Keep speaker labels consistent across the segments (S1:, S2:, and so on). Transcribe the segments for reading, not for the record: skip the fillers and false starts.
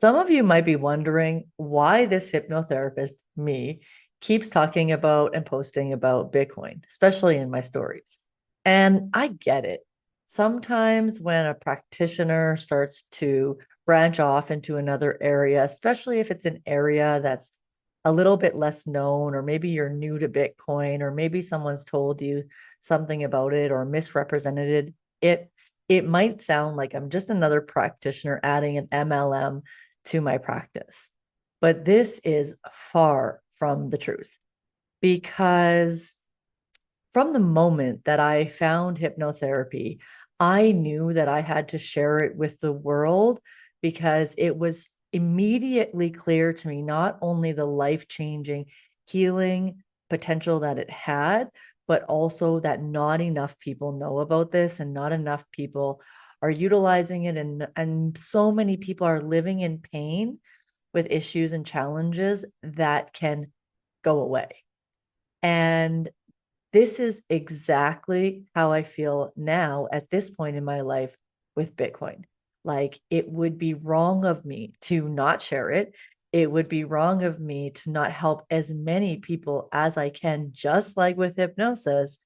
S1: Some of you might be wondering why this hypnotherapist, me, keeps talking about and posting about Bitcoin, especially in my stories. And I get it. Sometimes when a practitioner starts to branch off into another area, especially if it's an area that's a little bit less known, or maybe you're new to Bitcoin, or maybe someone's told you something about it or misrepresented it, it might sound like I'm just another practitioner adding an MLM to my practice. But this is far from the truth because from the moment that I found hypnotherapy, I knew that I had to share it with the world because it was immediately clear to me not only the life changing healing potential that it had, but also that not enough people know about this and not enough people are utilizing it. And so many people are living in pain with issues and challenges that can go away. And this is exactly how I feel now at this point in my life with Bitcoin. Like, it would be wrong of me to not share it. It would be wrong of me to not help as many people as I can, just like with hypnosis,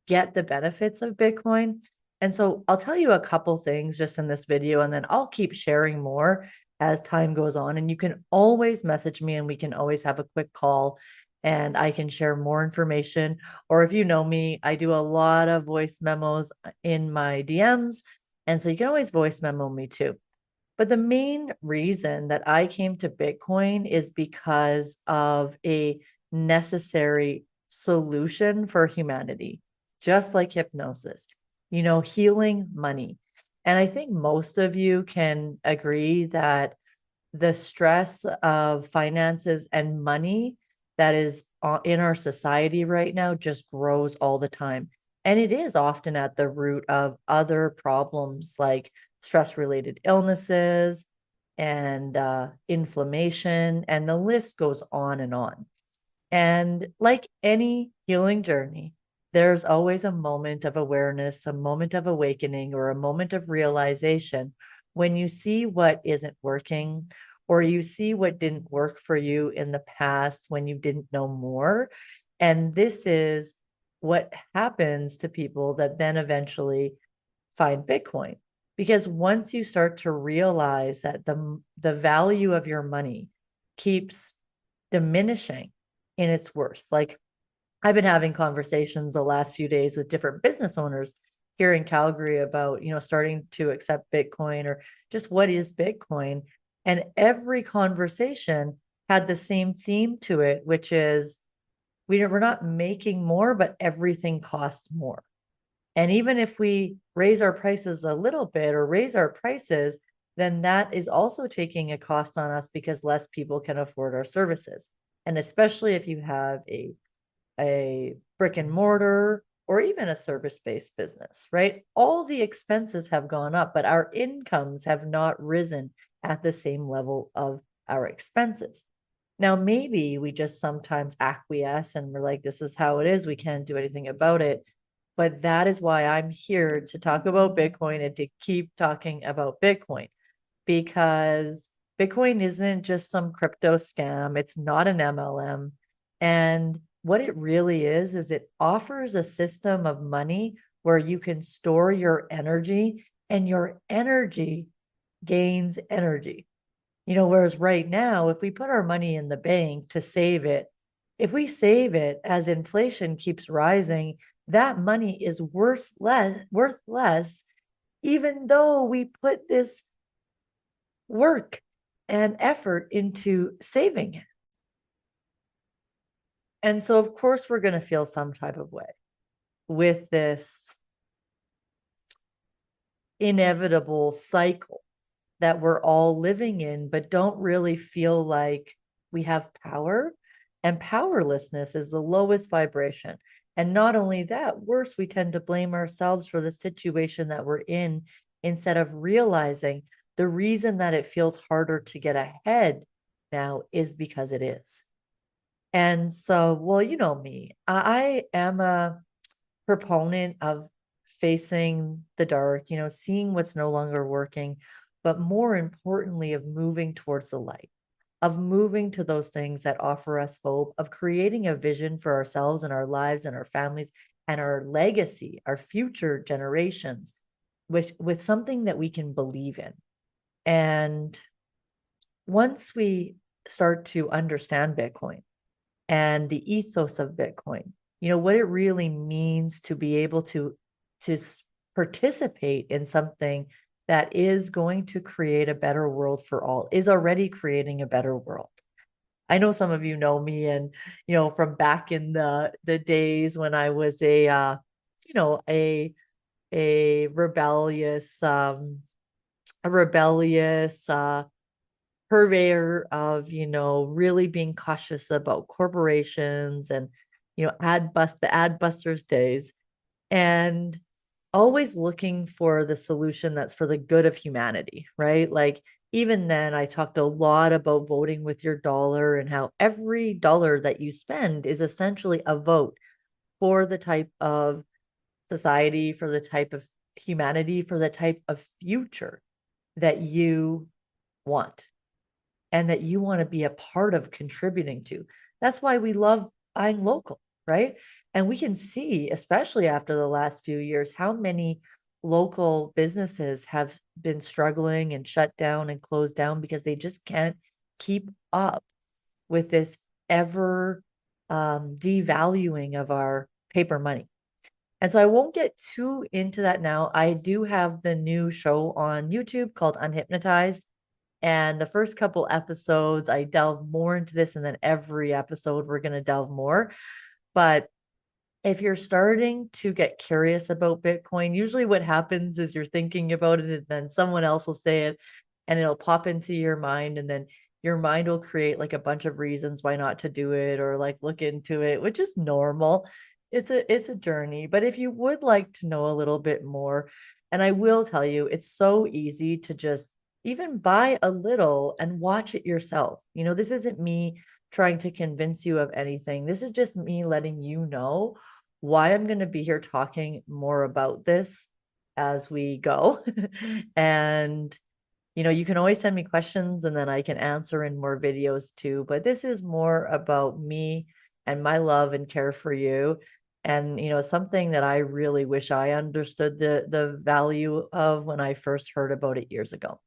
S1: get the benefits of Bitcoin. And so I'll tell you a couple things just in this video, and then I'll keep sharing more as time goes on. And you can always message me and we can always have a quick call and I can share more information. Or if you know me, I do a lot of voice memos in my DMs. And so you can always voice memo me too. But the main reason that I came to Bitcoin is because of a necessary solution for humanity, just like hypnosis, healing money. And I think most of you can agree that the stress of finances and money that is in our society right now just grows all the time. And it is often at the root of other problems like stress related illnesses and inflammation, and the list goes on and on. And like any healing journey, there's always a moment of awareness, a moment of awakening, or a moment of realization when you see what isn't working, or you see what didn't work for you in the past when you didn't know more. And this is what happens to people that then eventually find Bitcoin. Because once you start to realize that the value of your money keeps diminishing in its worth. Like, I've been having conversations the last few days with different business owners here in Calgary about, starting to accept Bitcoin or just what is Bitcoin. And every conversation had the same theme to it, which is we're not making more, but everything costs more. And even if we raise our prices a little bit or raise our prices, then that is also taking a cost on us because less people can afford our services. And especially if you have a brick and mortar or even a service-based business, right? All the expenses have gone up, but our incomes have not risen at the same level of our expenses. Now, maybe we just sometimes acquiesce and we're like, this is how it is. We can't do anything about it. But that is why I'm here to talk about Bitcoin and to keep talking about Bitcoin, because Bitcoin isn't just some crypto scam. It's not an MLM. And what it really is it offers a system of money where you can store your energy and your energy gains energy. Whereas right now, if we put our money in the bank to save it, if we save it as inflation keeps rising, that money is worth less, even though we put this work and effort into saving it. And so, of course, we're going to feel some type of way with this inevitable cycle that we're all living in, but don't really feel like we have power. And powerlessness is the lowest vibration. And not only that, worse, we tend to blame ourselves for the situation that we're in instead of realizing the reason that it feels harder to get ahead now is because it is. And so, well, you know me, I am a proponent of facing the dark, seeing what's no longer working, but more importantly, of moving towards the light, of moving to those things that offer us hope, of creating a vision for ourselves and our lives and our families and our legacy, our future generations, with something that we can believe in. And once we start to understand Bitcoin and the ethos of Bitcoin, what it really means to be able to participate in something that is going to create a better world for all, is already creating a better world. I know some of you know me, and from back in the days when I was you know, a rebellious purveyor of, really being cautious about corporations and, the ad busters days, and always looking for the solution that's for the good of humanity, right? Like, even then, I talked a lot about voting with your dollar and how every dollar that you spend is essentially a vote for the type of society, for the type of humanity, for the type of future that you want and that you want to be a part of contributing to. That's why we love buying local, right? And we can see, especially after the last few years, how many local businesses have been struggling and shut down and closed down because they just can't keep up with this ever devaluing of our paper money. And so I won't get too into that now. I do have the new show on YouTube called Unhypnotized. And the first couple episodes, I delve more into this, and then every episode, we're going to delve more. But if you're starting to get curious about Bitcoin, usually what happens is you're thinking about it, and then someone else will say it, and it'll pop into your mind, and then your mind will create like a bunch of reasons why not to do it or like look into it, which is normal. It's a journey. But if you would like to know a little bit more, and I will tell you, it's so easy to just even buy a little and watch it yourself. This isn't me trying to convince you of anything. This is just me letting you know why I'm going to be here talking more about this as we go. And, you can always send me questions and then I can answer in more videos too. But this is more about me and my love and care for you. And, something that I really wish I understood the value of when I first heard about it years ago.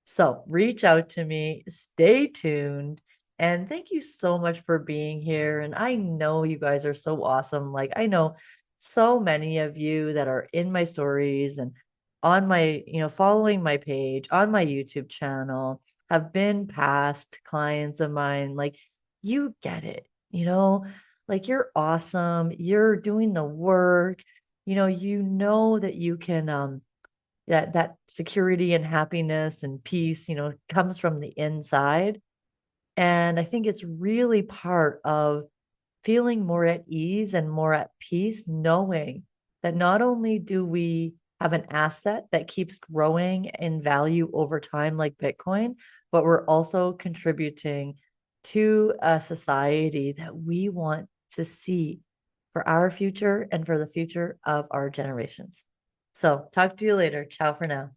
S1: So reach out to me, stay tuned, and thank you so much for being here. And I know you guys are so awesome. Like, I know so many of you that are in my stories and on my, following my page on my YouTube channel have been past clients of mine. Like, you get it, like you're awesome. You're doing the work. You know that you can that security and happiness and peace, comes from the inside. And I think it's really part of feeling more at ease and more at peace, knowing that not only do we have an asset that keeps growing in value over time, like Bitcoin, but we're also contributing to a society that we want to see for our future and for the future of our generations. So talk to you later. Ciao for now.